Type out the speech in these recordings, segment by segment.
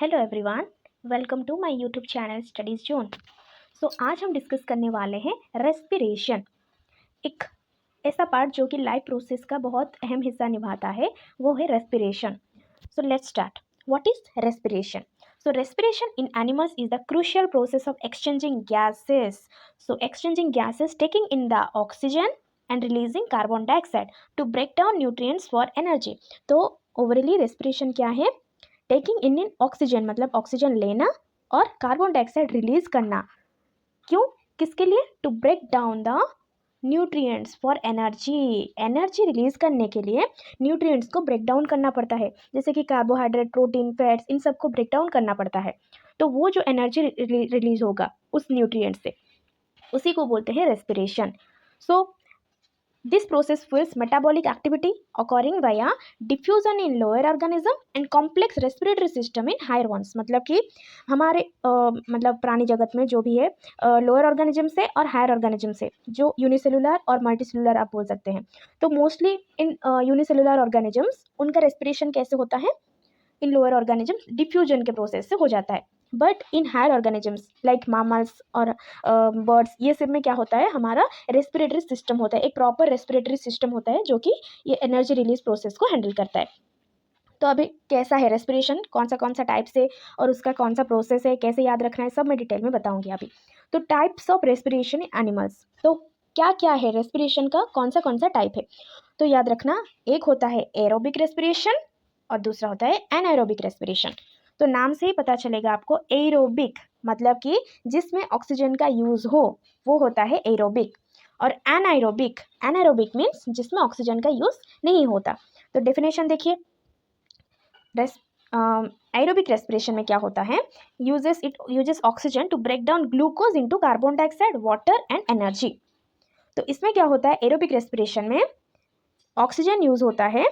Hello everyone, welcome to my YouTube channel studies zone. आज हम discuss करने वाले हैं रेस्पिरेशन, एक ऐसा पार्ट जो कि लाइफ प्रोसेस का बहुत अहम हिस्सा निभाता है, वो है respiration. Let's start. What is respiration? Respiration in animals is the crucial process of exchanging gases. Exchanging gases, taking in the oxygen and releasing carbon dioxide to break down nutrients for energy. तो overly respiration क्या है? Taking in oxygen मतलब oxygen लेना और carbon dioxide release करना। क्यों? किसके लिए? To break down the nutrients for energy. Energy release करने के लिए न्यूट्रिएंट्स को ब्रेक डाउन करना पड़ता है, जैसे कि कार्बोहाइड्रेट, प्रोटीन, फैट्स, इन सबको ब्रेक डाउन करना पड़ता है। तो वो जो एनर्जी रिलीज होगा उस न्यूट्रिएंट से, उसी को बोलते हैं respiration. This process fuels metabolic activity occurring via diffusion in lower organism and complex respiratory system in higher ones। मतलब कि हमारे मतलब प्राणी जगत में जो भी है लोअर ऑर्गेनिज्म से और हायर ऑर्गेनिज्म से, जो यूनिसेलुलर और मल्टीसेलुलर आप बोल सकते हैं। तो मोस्टली इन यूनिसेलुलर ऑर्गेनिजम्स, उनका रेस्पिरेशन कैसे होता है? इन लोअर ऑर्गेनिजम्स डिफ्यूजन के प्रोसेस से हो जाता है। But in higher organisms like mammals और बर्ड्स, ये सब में क्या होता है? हमारा रेस्पिरेटरी सिस्टम होता है, एक प्रॉपर रेस्पिरेटरी सिस्टम होता है जो कि ये एनर्जी रिलीज प्रोसेस को हैंडल करता है। तो अभी कैसा है रेस्पिरेशन, कौन सा टाइप से और उसका कौन सा प्रोसेस है, कैसे याद रखना है, सब मैं डिटेल में बताऊंगी अभी। तो types of respiration in animals, तो क्या क्या है रेस्पिरेशन का, कौन सा टाइप है? तो याद रखना, एक होता है एरोबिक रेस्पिरेशन और दूसरा होता है एनाएरोबिक रेस्पिरेशन। तो नाम से ही पता चलेगा आपको, एरोबिक मतलब कि जिसमें ऑक्सीजन का यूज हो वो होता है एरोबिक, और एनाएरोबिक, एनाएरोबिक मीन्स जिसमें ऑक्सीजन का यूज नहीं होता। तो डेफिनेशन देखिए, एरोबिक रेस्पिरेशन में क्या होता है? Uses oxygen to break down glucose into carbon dioxide, water and energy. तो इसमें क्या होता है? एरोबिक रेस्पिरेशन में ऑक्सीजन यूज होता है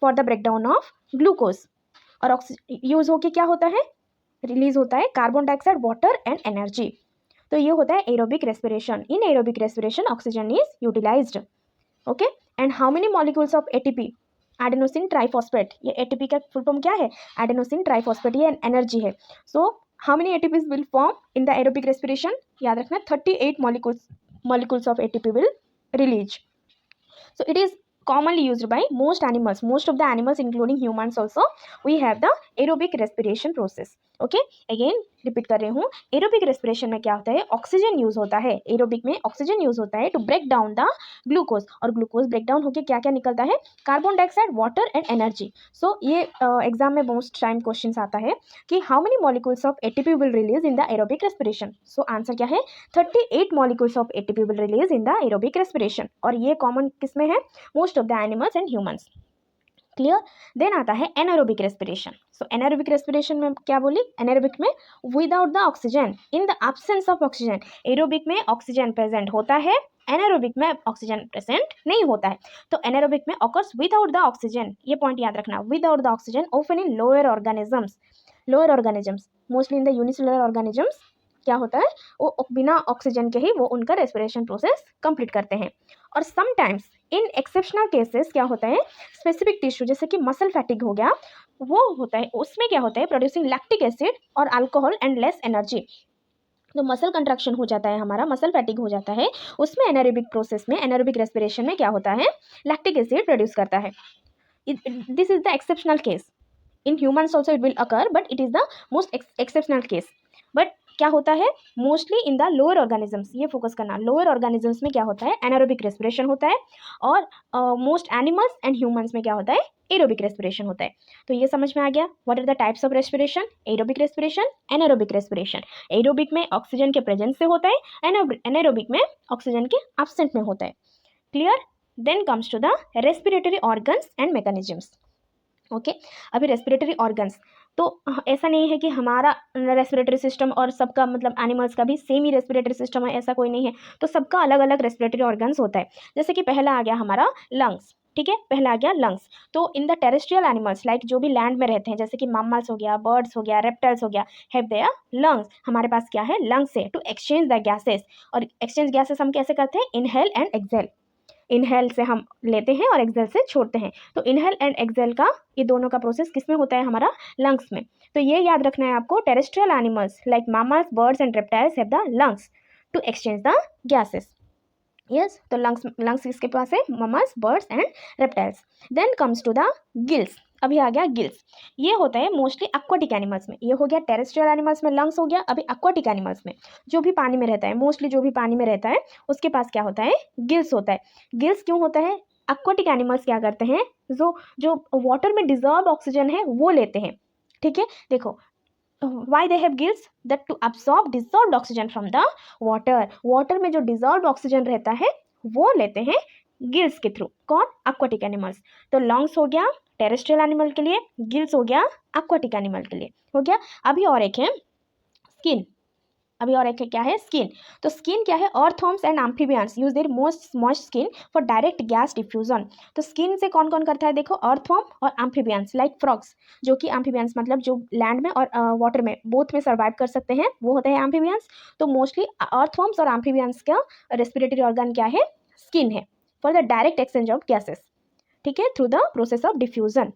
for the breakdown of glucose, और यूज होके क्या होता है? रिलीज होता है carbon dioxide, water and energy. तो ये होता है aerobic respiration. In aerobic respiration oxygen is utilised. Okay, and how many molecules of ATP? Adenosine triphosphate. ये एटीपी का फुल फॉर्म क्या है? एडेनोसिन ट्राइफॉस्फेट, ये एनर्जी है। So how many ATPs will form in the aerobic respiration? याद रखना, 38 molecules of ATP will release. So it is commonly used by most animals. Most of the animals including humans also, we have the aerobic respiration process. Okay, again repeat कर रही हूँ, aerobic respiration में क्या होता है? Oxygen use होता है, aerobic में ऑक्सीजन यूज होता है to break down the glucose, और ग्लूकोज ब्रेक डाउन होकर क्या क्या निकलता है? Carbon dioxide, water and energy. So ये एग्जाम में मोस्ट टाइम क्वेश्चन आता है कि how many molecules of ATP will release in the aerobic respiration? So answer क्या है? 38 molecules of ATP will release in the aerobic respiration, और ये common किसमें है? Most of the animals and humans. Clear? Then आता है anaerobic respiration. सो anaerobic respiration में क्या बोली? एनारोबिक में without the oxygen, in the absence of oxygen. Aerobic में ऑक्सीजन प्रेजेंट होता है, एनारोबिक में ऑक्सीजन प्रेजेंट नहीं होता है। तो एनारोबिक में ऑकर्स विदाउट द ऑक्सीजन, ये पॉइंट याद रखना, without the oxygen, often in lower organisms. Lower organisms, mostly in the unicellular organisms क्या होता है? वो बिना ऑक्सीजन के ही वो उनका रेस्पिरेशन प्रोसेस कंप्लीट करते हैं। और समटाइम्स इन एक्सेप्शनल केसेस क्या होता है? स्पेसिफिक टिश्यू जैसे कि मसल फैटिग हो गया, वो होता है, उसमें क्या होता है? प्रोड्यूसिंग लैक्टिक एसिड और अल्कोहल एंड लेस एनर्जी। तो मसल कंट्रैक्शन हो जाता है हमारा, मसल फैटिग हो जाता है, उसमें एनारोबिक प्रोसेस में, एनारोबिक रेस्पिरेशन में क्या होता है? लैक्टिक एसिड प्रोड्यूस करता है। This is the exceptional case. In humans also it will occur, but it is the most exceptional case. But क्या होता है? Mostly in the lower organisms, ये फोकस करना, लोअर ऑर्गेनिजम्स में क्या होता है? एनारोबिक रेस्पिरेशन होता है, और मोस्ट एनिमल्स एंड ह्यूमंस में क्या होता है? एरोबिक रेस्पिरेशन होता है। तो ये समझ में आ गया, what are the types of respiration? Aerobic respiration, anaerobic respiration. Aerobic में ऑक्सीजन के प्रेजेंस से होता है, एनारोबिक में ऑक्सीजन के एब्सेंट में होता है। Clear? Then comes to the respiratory organs and mechanisms. Okay, अभी रेस्पिरेटरी ऑर्गन्स, तो ऐसा नहीं है कि हमारा रेस्पिरेटरी सिस्टम और सबका मतलब एनिमल्स का भी सेम ही रेस्पिरेटरी सिस्टम है, ऐसा कोई नहीं है। तो सबका अलग अलग रेस्पिरेटरी ऑर्गन्स होता है। जैसे कि पहला आ गया हमारा लंग्स, ठीक है, पहला आ गया लंग्स। तो in the terrestrial animals like जो भी लैंड में रहते हैं, जैसे कि मम्मल्स हो गया, बर्ड्स हो गया, रेप्टाइल्स हो गया, हैव देयर लंग्स। हमारे पास क्या है? लंग्स है टू एक्सचेंज द गैसेस। और एक्सचेंज गैसेस हम कैसे करते हैं? Inhale and exhale. इनहेल से हम लेते हैं और एक्सेल से छोड़ते हैं। तो इनहेल एंड एक्सेल का ये दोनों का प्रोसेस किस में होता है, हमारा लंग्स में। तो ये याद रखना है आपको, terrestrial animals like mammals, birds and reptiles have the lungs to exchange the gases. Yes, तो लंग्स किसके पास है, mammals, birds and reptiles. Then comes to the gills. अभी आ गया गिल्स। ये होता है मोस्टली एक्वाटिक एनिमल्स में। ये हो गया टेरेस्ट्रियल एनिमल्स में लंग्स हो गया। अभी एक्वाटिक एनिमल्स में जो भी पानी में रहता है, मोस्टली जो भी पानी में रहता है उसके पास क्या होता है, गिल्स होता है। गिल्स क्यों होता है, एक्वाटिक एनिमल्स क्या करते हैं, जो जो वाटर में डिजॉल्व ऑक्सीजन है वो लेते हैं। ठीक है, देखो why they have gills, that to absorb dissolved oxygen from the water में जो dissolved oxygen रहता है वो लेते हैं गिल्स के थ्रू। कौन, एक्वाटिक एनिमल्स। तो लंग्स हो गया टेरेस्ट्रियल एनिमल के लिए, गिल्स हो गया एक्वाटिक एनिमल के लिए, हो गया। अभी और एक है स्किन। अभी और एक है क्या है, स्किन। तो स्किन क्या है, earthworms and amphibians use their most moist skin for direct gas diffusion. तो स्किन से कौन कौन करता है, देखो अर्थवर्म और एम्फीबियंस लाइक फ्रॉग्स, जो कि एम्फीबियंस मतलब जो लैंड में और वाटर में बोथ में सर्वाइव कर सकते हैं, वो होते हैं एम्फीबियंस। तो मोस्टली अर्थवर्म्स और एम्फीबियंस का रेस्पिरेटरी ऑर्गन क्या है, स्किन है, for the direct exchange of gases, ठीक है, through the process of diffusion,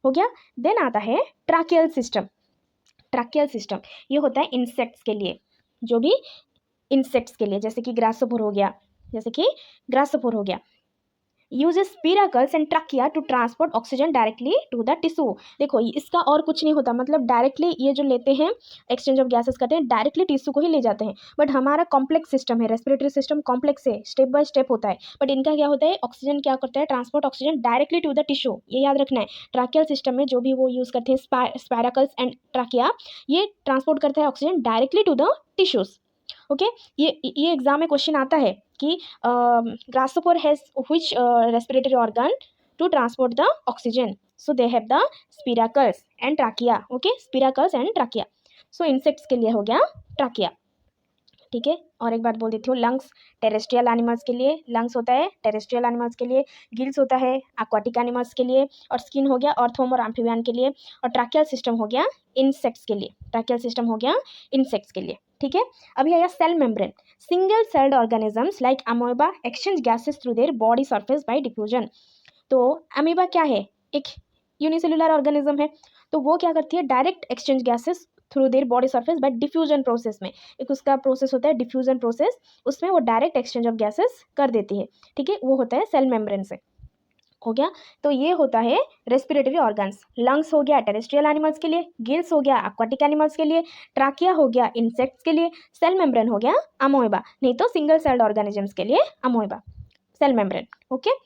हो गया। देन आता है ट्रैकियल सिस्टम। ट्रैकियल सिस्टम ये होता है इंसेक्ट्स के लिए, जो भी इंसेक्ट्स के लिए, जैसे कि ग्रासोफर हो गया, जैसे कि ग्रासोफर हो गया, uses spiracles and trachea to transport oxygen directly to the tissue. देखो इसका और कुछ नहीं होता, मतलब डायरेक्टली ये जो लेते हैं एक्सचेंज ऑफ गैसेस करते हैं, डायरेक्टली टिश्यू को ही ले जाते हैं। बट हमारा कॉम्प्लेक्स सिस्टम है, रेस्पिरेटरी सिस्टम कॉम्प्लेक्स है, स्टेप बाय स्टेप होता है। बट इनका क्या होता है, ऑक्सीजन क्या करता है, transport oxygen directly to the tissue, ये याद रखना है। ट्रैकियल सिस्टम में जो भी वो यूज़ करते हैं स्पायरकल्स एंड ट्रकिया, ये ट्रांसपोर्ट करता है oxygen directly to the tissues. Okay, ये एग्जाम में क्वेश्चन आता है कि grasshopper has which respiratory organ to transport the oxygen, so they have the spiracles and trachea. Okay, spiracles and trachea. so insects के लिए हो गया trachea, ठीक है। और एक बात बोल देती हूँ, लंग्स टेरेस्ट्रियल एनिमल्स के लिए लंग्स होता है, टेरेस्ट्रियल एनिमल्स के लिए गिल्स होता है, एक्वाटिक एनिमल्स के लिए, और स्किन हो गया अर्थवर्म और एम्फीबियन के लिए, और ट्रैकियल सिस्टम हो गया इंसेक्ट्स के लिए। ट्रैकियल सिस्टम हो गया इंसेक्ट्स के लिए, ठीक है। अभी आया cell membrane. Single celled organisms like amoeba exchange gases through their body surface by diffusion. तो अमीबा क्या है, एक यूनिसेलुलर ऑर्गेनिज्म है। तो वो क्या करती है, direct exchange gases through their body surface by diffusion process में, एक उसका प्रोसेस होता है डिफ्यूजन प्रोसेस, उसमें वो डायरेक्ट एक्सचेंज ऑफ गैसेस कर देती है, ठीक है। वो होता है सेल मेम्ब्रेन से, हो गया। तो ये होता है रेस्पिरेटरी ऑर्गन्स। लंग्स हो गया टेरेस्ट्रियल एनिमल्स के लिए, गिल्स हो गया एक्वाटिक एनिमल्स के लिए, ट्राकिया हो गया इंसेक्ट्स के लिए, सेल मेम्ब्रेन हो गया अमोएबा, नहीं तो सिंगल सेल्ड ऑर्गेनिजम्स के लिए अमोएबा, सेल मेम्ब्रेन, ओके।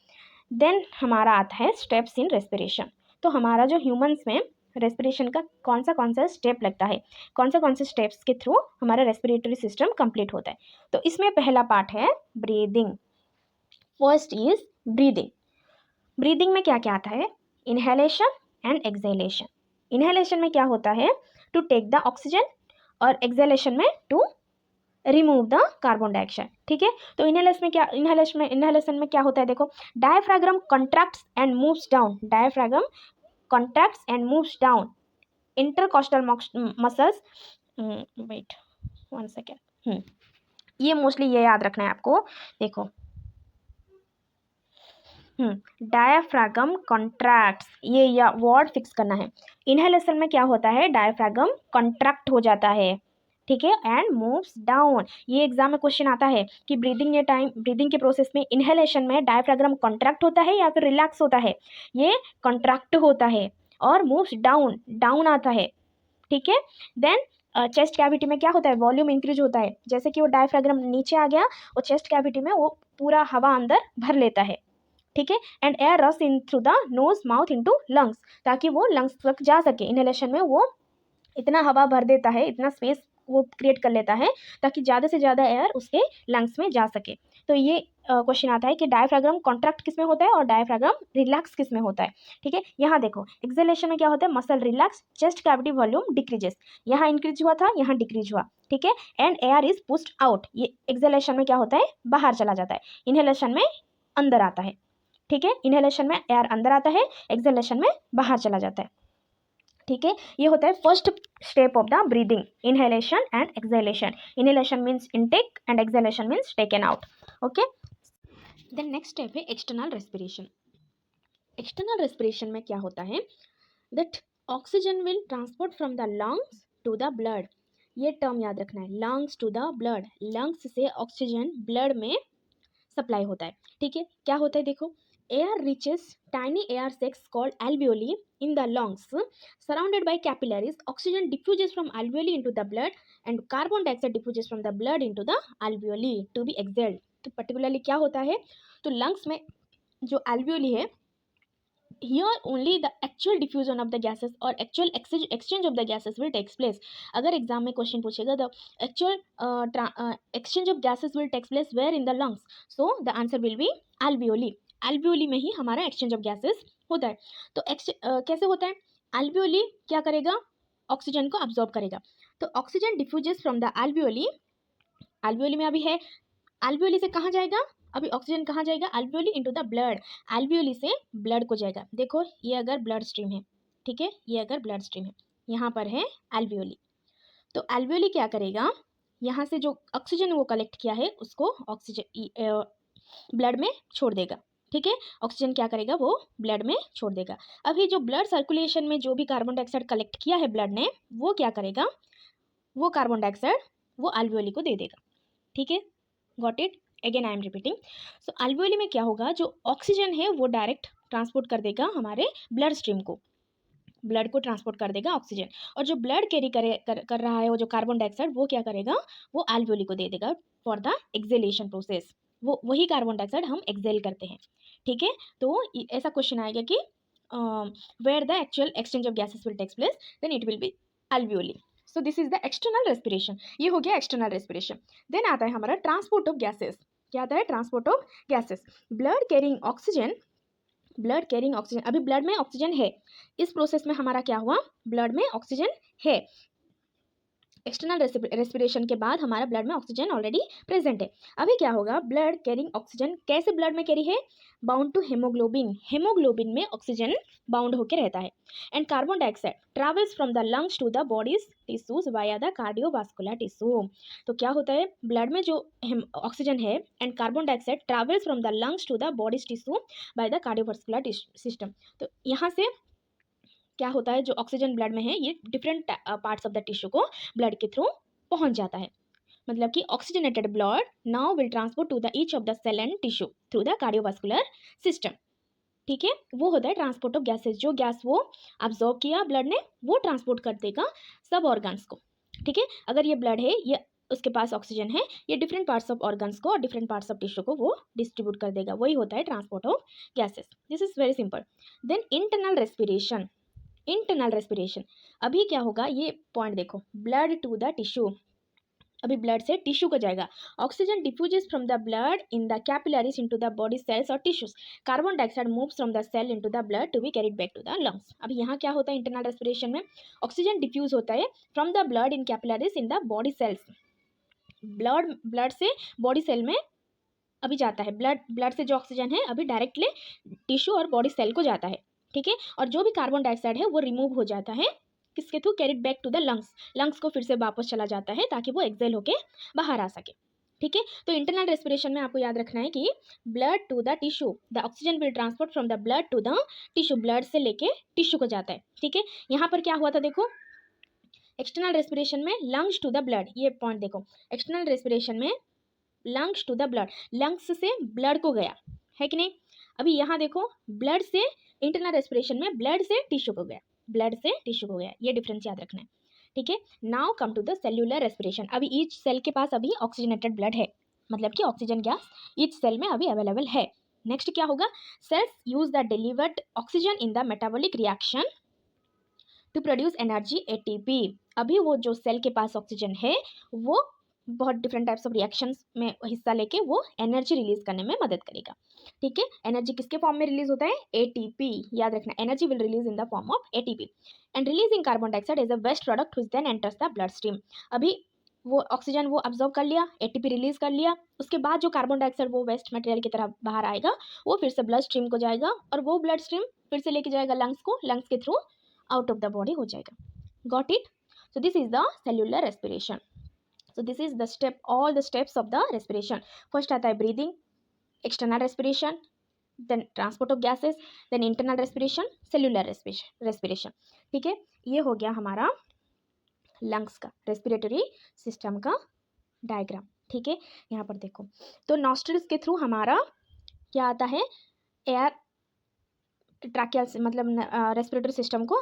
देन हमारा आता है स्टेप्स इन रेस्पिरेशन। तो हमारा जो ह्यूमंस में रेस्पिरेशन का कौन सा स्टेप लगता है, कौन से स्टेप्स के थ्रू हमारा रेस्पिरेटरी सिस्टम कंप्लीट होता है। तो इसमें पहला पार्ट है breathing. First is breathing. Breathing में क्या क्या आता है, इनहेलेशन एंड एक्सहेलेशन। इनहेलेशन में क्या होता है, टू टेक द ऑक्सीजन, और एक्सहेलेशन में to remove the carbon dioxide, ठीक है। तो इनहेलेशन में क्या होता है, देखो diaphragm contracts and moves down, diaphragm contracts and moves down, intercostal muscles, wait 1 second, ये मोस्टली ये याद रखना है आपको। देखो डायफ्रागम कॉन्ट्रैक्ट्स, ये या वर्ड फिक्स करना है। इनहेलेशन में क्या होता है, डायफ्रागम कॉन्ट्रैक्ट हो जाता है, ठीक है, एंड मूव्स डाउन। ये एग्जाम में क्वेश्चन आता है कि ब्रीदिंग के प्रोसेस में इनहेलेशन में डायफ्राग्राम कॉन्ट्रैक्ट होता है या फिर रिलैक्स होता है। ये कॉन्ट्रैक्ट होता है और मूव्स डाउन, डाउन आता है, ठीक है। देन चेस्ट कैविटी में क्या होता है, वॉल्यूम इंक्रीज होता है, जैसे कि वो डायफ्राग्राम नीचे आ गया और चेस्ट कैविटी में वो पूरा हवा अंदर भर लेता है, ठीक है। एंड एयर रस in through the nose mouth into lungs, ताकि वो लंग्स तक जा सके। इनहेलेशन में वो इतना हवा भर देता है, इतना स्पेस वो क्रिएट कर लेता है ताकि ज़्यादा से ज़्यादा एयर उसके लंग्स में जा सके। तो ये क्वेश्चन आता है कि डायफ्राग्राम कॉन्ट्रैक्ट किस में होता है और डायफ्राग्राम रिलैक्स किस में होता है, ठीक है। यहाँ देखो एक्सहेलेशन में क्या होता है, muscle relax, chest cavity volume decreases, यहाँ इंक्रीज हुआ था, यहाँ डिक्रीज हुआ, ठीक है। And air is pushed out, ये एक्सहेलेशन में क्या होता है, बाहर चला जाता है, इनहेलेशन में अंदर आता है, ठीक है। इनहेलेशन में एयर अंदर आता है, एक्सहेलेशन में बाहर चला जाता है, ठीक है। ये होता है first step of the breathing, inhalation and exhalation. Inhalation means intake and exhalation means taken out, okay. Then next step है एक्सटर्नल रेस्पिरेशन। एक्सटर्नल रेस्पिरेशन में क्या होता है, that oxygen will transport from the lungs to the blood. ये term याद रखना है, lungs to the blood, lungs से ऑक्सीजन ब्लड में सप्लाई होता है। ठीक है, क्या होता है देखो, air reaches tiny air sacs called alveoli in the lungs surrounded by capillaries. Oxygen diffuses from alveoli into the blood and carbon dioxide diffuses from the blood into the alveoli to be exhaled. तो particularly क्या होता है, तो lungs में जो alveoli है, here only the actual diffusion of the gases or actual exchange of the gases will takes place. अगर exam में क्वेश्चन पूछेगा the actual exchange of gases will takes place where in the lungs, so the answer will be alveoli. alveoli में ही हमारा exchange of gases होता है। तो कैसे होता है, alveoli क्या करेगा, ऑक्सीजन को अब्जॉर्ब करेगा। तो oxygen diffuses from the alveoli, alveoli में अभी है, alveoli से कहाँ जाएगा, अभी ऑक्सीजन कहाँ जाएगा, alveoli into the blood, alveoli से ब्लड को जाएगा। देखो ये अगर ब्लड स्ट्रीम है, ठीक है, ये अगर ब्लड स्ट्रीम है, यहाँ पर है alveoli, तो alveoli क्या करेगा, यहाँ से जो ऑक्सीजन वो कलेक्ट किया है उसको ऑक्सीजन ब्लड में छोड़ देगा। ठीक है, ऑक्सीजन क्या करेगा, वो ब्लड में छोड़ देगा। अभी जो ब्लड सर्कुलेशन में जो भी कार्बन डाइऑक्साइड कलेक्ट किया है ब्लड ने, वो क्या करेगा, वो कार्बन डाइऑक्साइड वो alveoli को दे देगा। ठीक है, got it, again I am repeating. So alveoli में क्या होगा, जो ऑक्सीजन है वो डायरेक्ट ट्रांसपोर्ट कर देगा हमारे ब्लड स्ट्रीम को, ब्लड को ट्रांसपोर्ट कर देगा ऑक्सीजन, और जो ब्लड कैरी कर रहा है वो जो कार्बन डाइऑक्साइड, वो क्या करेगा, वो alveoli को दे देगा फॉर द एक्सेलेशन प्रोसेस। वो वही कार्बन डाइऑक्साइड हम एक्सेल करते हैं। ठीक है, तो ऐसा क्वेश्चन आएगा कि where the actual exchange of gases will takes place, then it will be alveoli. So this is the external respiration, ये हो गया एक्सटर्नल रेस्पिरेशन। देन आता है हमारा ट्रांसपोर्ट ऑफ गैसेस। क्या आता है, transport of gases, blood carrying oxygen, blood carrying oxygen, अभी ब्लड में ऑक्सीजन है, इस प्रोसेस में हमारा क्या हुआ, ब्लड में ऑक्सीजन है, एक्सटर्नल रेस्पिरेशन के बाद हमारा ब्लड में ऑक्सीजन ऑलरेडी प्रेजेंट है। अभी क्या होगा, ब्लड कैरिंग ऑक्सीजन कैसे ब्लड में कैरी है, बाउंड टू हेमोग्लोबिन, हेमोग्लोबिन में ऑक्सीजन बाउंड होकर रहता है। And carbon dioxide travels from the lungs to the body's tissues via the cardiovascular tissue. तो क्या होता है, ब्लड में जो ऑक्सीजन है and carbon dioxide travels from the lungs to the body's tissue by the cardiovascular system. तो यहाँ से क्या होता है, जो ऑक्सीजन ब्लड में है ये different parts of the tissue को ब्लड के थ्रू पहुंच जाता है। मतलब कि oxygenated blood now will transport to the each of the cell and tissue through the cardiovascular system. ठीक है, वो होता है ट्रांसपोर्ट ऑफ गैसेस, जो गैस वो अब्जॉर्ब किया ब्लड ने वो ट्रांसपोर्ट कर देगा सब ऑर्गन्स को। ठीक है, अगर ये ब्लड है, ये उसके पास ऑक्सीजन है, ये डिफरेंट पार्ट्स ऑफ ऑर्गन्स को और डिफरेंट पार्ट्स ऑफ टिश्यू को वो डिस्ट्रीब्यूट कर देगा, वही होता है transport of gases. This is very simple. Then internal respiration, internal respiration, अभी क्या होगा, ये पॉइंट देखो, ब्लड टू द टिश्यू, अभी ब्लड से टिश्यू को जाएगा, oxygen diffuses from the blood in the capillaries into the body cells और tissues, carbon dioxide moves from the cell into the blood to be carried back to the lungs. अभी यहाँ क्या होता है, internal respiration में oxygen diffuse होता है from the blood in capillaries in the body sales, blood से body cell में अभी जाता है, ब्लड से जो ऑक्सीजन है अभी डायरेक्टली टिश्यू और बॉडी सेल को जाता है। ठीक है, और जो भी कार्बन डाइऑक्साइड है वो रिमूव हो जाता है किसके through, carried back to the lungs, lungs को फिर से वापस चला जाता है ताकि वो एक्सेल होके बाहर आ सके। ठीक है, तो इंटरनल रेस्पिरेशन में आपको याद रखना है कि blood to the tissue, the oxygen will transport from the blood to the tissue, blood से लेके टिश्यू को जाता है। ठीक है, यहाँ पर क्या हुआ था देखो, एक्सटर्नल रेस्पिरेशन में लंग्स टू द ब्लड, ये पॉइंट देखो, एक्सटर्नल रेस्पिरेशन में lungs to the blood, lungs से ब्लड को गया है कि नहीं। अभी यहाँ देखो, ब्लड से इंटरनल रेस्पिरेशन में ब्लड से टिश्यू को गया, ब्लड से टिश्यू को गया, ये डिफरेंस याद रखना है। ठीक है, now come to the cellular respiration, अभी ईच सेल के पास अभी ऑक्सीजनेटेड ब्लड है, मतलब कि ऑक्सीजन गैस ईच सेल में अभी अवेलेबल है। नेक्स्ट क्या होगा, cells use the delivered oxygen in the metabolic reaction to produce energy ATP. अभी वो जो सेल के पास ऑक्सीजन है वो बहुत डिफरेंट टाइप्स ऑफ रिएक्शंस में हिस्सा लेके वो एनर्जी रिलीज करने में मदद करेगा। ठीक है, एनर्जी किसके फॉर्म में रिलीज होता है, एटीपी, याद रखना, energy will release in the form of ATP and releasing carbon dioxide as a waste product which then enters the blood stream. अभी वो ऑक्सीजन वो अब्जॉर्ब कर लिया, एटीपी रिलीज कर लिया, उसके बाद जो कार्बन डाइऑक्साइड वो वेस्ट मटेरियल की तरह बाहर आएगा, वो फिर से ब्लड स्ट्रीम को जाएगा और वो ब्लड स्ट्रीम फिर से लेके जाएगा लंग्स को, लंग्स के through out of the body हो जाएगा। Got it, so this is the cellular respiration. So this is the step, all the steps of the respiration. First आता है breathing, external respiration, then transport of gases, then internal respiration, cellular respiration. ठीक है, ये हो गया हमारा lungs का respiratory system का डायग्राम। ठीक है, यहाँ पर देखो, तो नॉस्ट्रिल्स के थ्रू हमारा क्या आता है, एयर ट्रैकिया से मतलब रेस्पिरेटरी सिस्टम को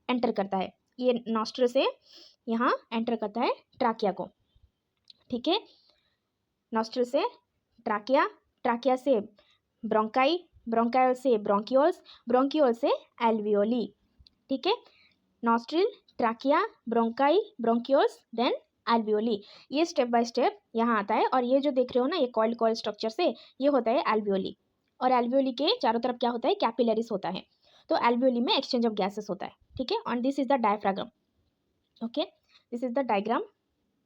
एंटर करता है। ये नॉस्ट्रिल से यहाँ एंटर करता है ट्रैकिया को। ठीक है, नॉस्ट्रिल से ट्रैकिया, ट्रैकिया से ब्रोंकाई, ब्रोंकाइल से ब्रोंकियोल्स, ब्रोंकियोल से एल्वियोली। ठीक है, nostril, trachea, bronchi, bronchioles, then alveoli. ये स्टेप बाय स्टेप यहाँ आता है। और ये जो देख रहे हो ना, ये कॉइल कॉइल स्ट्रक्चर से ये होता है एल्वियोली। और एल्वियोली के चारों तरफ क्या होता है, कैपिलरीज होता है। तो एल्वियोली में एक्सचेंज ऑफ गैसेस होता है। ठीक है, और this is the diaphragm. Okay, this is the diagram.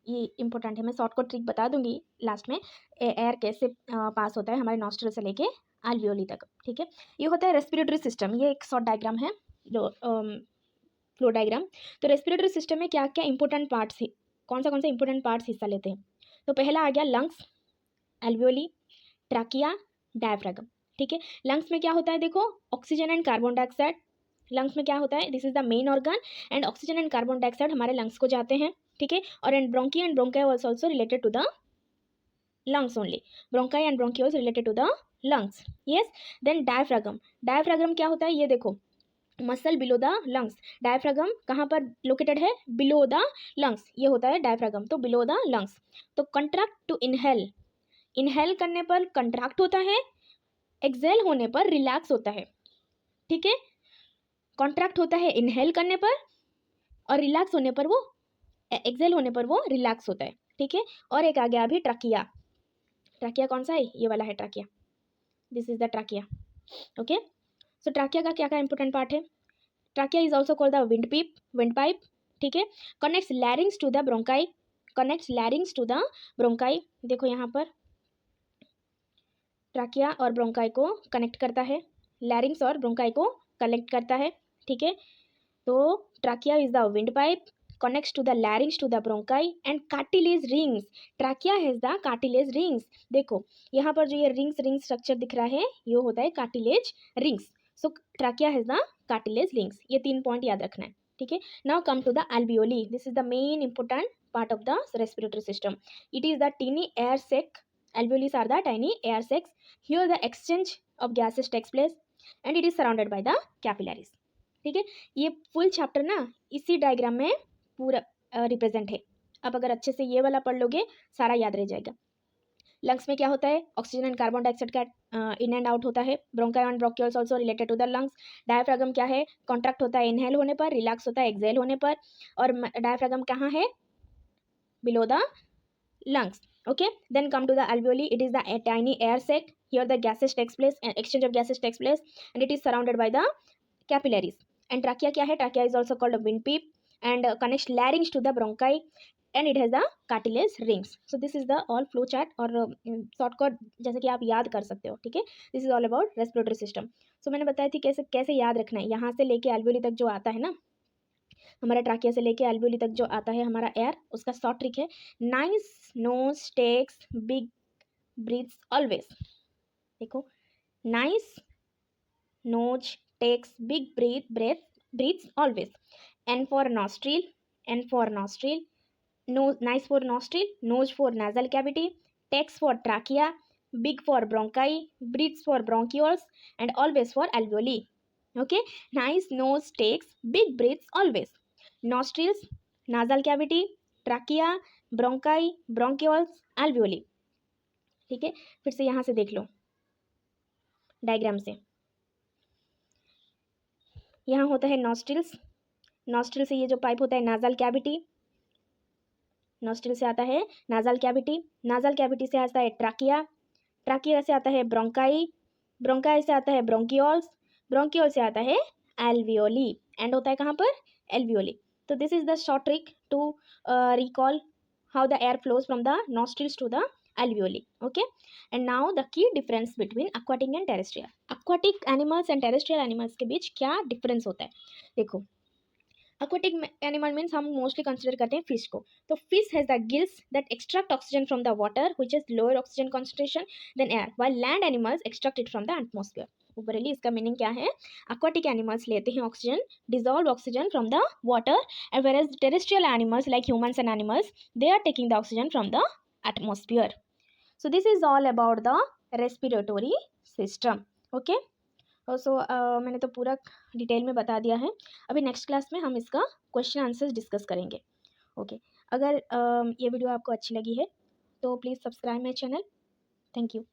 ये इंपॉर्टेंट है, मैं शॉर्ट कट ट्रिक बता दूंगी लास्ट में, एयर कैसे पास होता है हमारे नॉस्ट्रल से लेके एल्वियोली तक। ठीक है, ये होता है रेस्पिरेटरी सिस्टम। ये एक शॉर्ट डायग्राम है, जो फ्लो डायग्राम। तो रेस्पिरेटरी सिस्टम में क्या क्या इंपॉर्टेंट पार्ट्स, कौन सा इंपॉर्टेंट पार्ट्स हिस्सा लेते हैं। तो पहला आ गया लंग्स, एल्वियोली, ट्रैकिया, डायफ्रागम। ठीक है, लंग्स में क्या होता है, देखो oxygen and carbon dioxide. Lungs में क्या होता है, this is the main organ, and oxygen and carbon dioxide हमारे लंग्स को जाते हैं। ठीक है, और and bronchi and bronchi also related to the lungs only. Bronchi and bronchioles related to the lungs. Yes, then diaphragm. Diaphragm क्या होता है, ये देखो, muscle below the lungs. Diaphragm कहाँ पर लोकेटेड है, बिलो द लंग्स, ये होता है डायफ्रागम, तो बिलो द लंग्स। तो कंट्रैक्ट टू इनहेल, इनहेल करने पर कंट्रैक्ट होता है, एक्सेल होने पर रिलैक्स होता है। ठीक है, कॉन्ट्रैक्ट होता है इनहेल करने पर, और रिलैक्स होने पर वो, एक्सेल होने पर वो रिलैक्स होता है। ठीक है, और एक आ गया अभी ट्रकिया। ट्रकिया कौन सा है, ये वाला है trachea, this is the trachea. Okay, so trachea का क्या क्या इंपॉर्टेंट पार्ट है, trachea is also called the windpipe. ठीक है, connects larynx to the bronchi, connects larynx to the bronchi. देखो यहाँ पर ट्रकिया और ब्रोंकाई को कनेक्ट करता है, लैरिंग्स और ब्रोंकाई को कनेक्ट करता है। ठीक है, तो trachea is the wind pipe, connects to the larynx to the bronchi and cartilage rings. Trachea has the cartilage rings. देखो यहाँ पर जो ये रिंग स्ट्रक्चर दिख रहा है, ये होता है cartilage rings. So trachea has the cartilage rings. ये 3 पॉइंट याद रखना है। ठीक है, now come to the alveoli. This is the main important part of the respiratory system. It is the tiny air sac. Alveoli are the tiny air sacs. Here the exchange of gases takes place and it is surrounded by the capillaries. ठीक है, ये full chapter ना इसी diagram में पूरा represent है। अब अगर अच्छे से ये वाला पढ़ लोगे, सारा याद रह जाएगा। लंग्स में क्या होता है, ऑक्सीजन एंड कार्बन डाइऑक्साइड का इन एंड आउट होता है। Bronchi and bronchioles also related to the lungs. Diaphragm क्या है, कॉन्ट्रैक्ट होता है इनहेल होने पर, रिलैक्स होता है एक्सहेल होने पर। और डायफ्रागम कहाँ है, below the lungs. Okay, then come to the alveoli. It is the tiny air sac. Here the gases takes place and exchange of gases takes place, and it is surrounded by the capillaries. And trachea क्या है, trachea is also called a windpipe and connects larynx to the bronchi and it has the cartilage rings. So this is the all flow chart और shortcut जैसे कि आप याद कर सकते हो। ठीक है, this is all about respiratory system. So मैंने बताया थी कैसे कैसे याद रखना है। यहाँ से लेके alveoli तक जो आता है ना, हमारा ट्रैकिया से लेके एल्वियोली तक जो आता है हमारा एयर, उसका शॉर्ट ट्रिक है, nice nose takes big breaths always. देखो, nice nose takes big breaths always. N for nostril, N for nostril, nose nice for nostril, nose for nasal cavity, takes for trachea, big for bronchi, breathes for bronchioles and always for alveoli. Okay, nice nose takes big breaths always. Nostrils, nasal cavity, trachea, bronchi, bronchioles, alveoli. ठीक है, फिर से यहाँ से देख लो diagram से। यहाँ होता है नॉस्ट्रिल्स, नॉस्ट्रिल से ये जो पाइप होता है नाजल कैविटी, नॉस्ट्रिल से आता है नाजल कैविटी, नाजल कैविटी से आता है ट्रैकिया, ट्रैकिया से आता है ब्रोंकाई, ब्रोंकाई से आता है ब्रोंकियोल्स, ब्रोंकियोल से आता है एल्वियोली, एंड होता है कहाँ पर, एल्वियोली। तो this is the short trick to recall how the air flows from the nostrils to the alveoli. Okay, and now the key difference between aquatic and terrestrial. aquatic animals and terrestrial animals के बीच क्या difference होता है, देखो aquatic animal means हम mostly consider करते हैं fish को. तो fish has the gills that extract oxygen from the water which is lower oxygen concentration then air, while land animals extract it from the atmosphere. Overly इसका meaning क्या है? aquatic animals लेते हैं oxygen, dissolved oxygen from the water, and whereas terrestrial animals like humans and animals, they are taking the oxygen from the atmosphere. So this is all about the respiratory system. Okay. सो मैंने तो पूरा detail में बता दिया है. अभी next class में हम इसका क्वेश्चन आंसर्स डिस्कस करेंगे. ओके. अगर ये वीडियो आपको अच्छी लगी है तो please subscribe my channel. Thank you.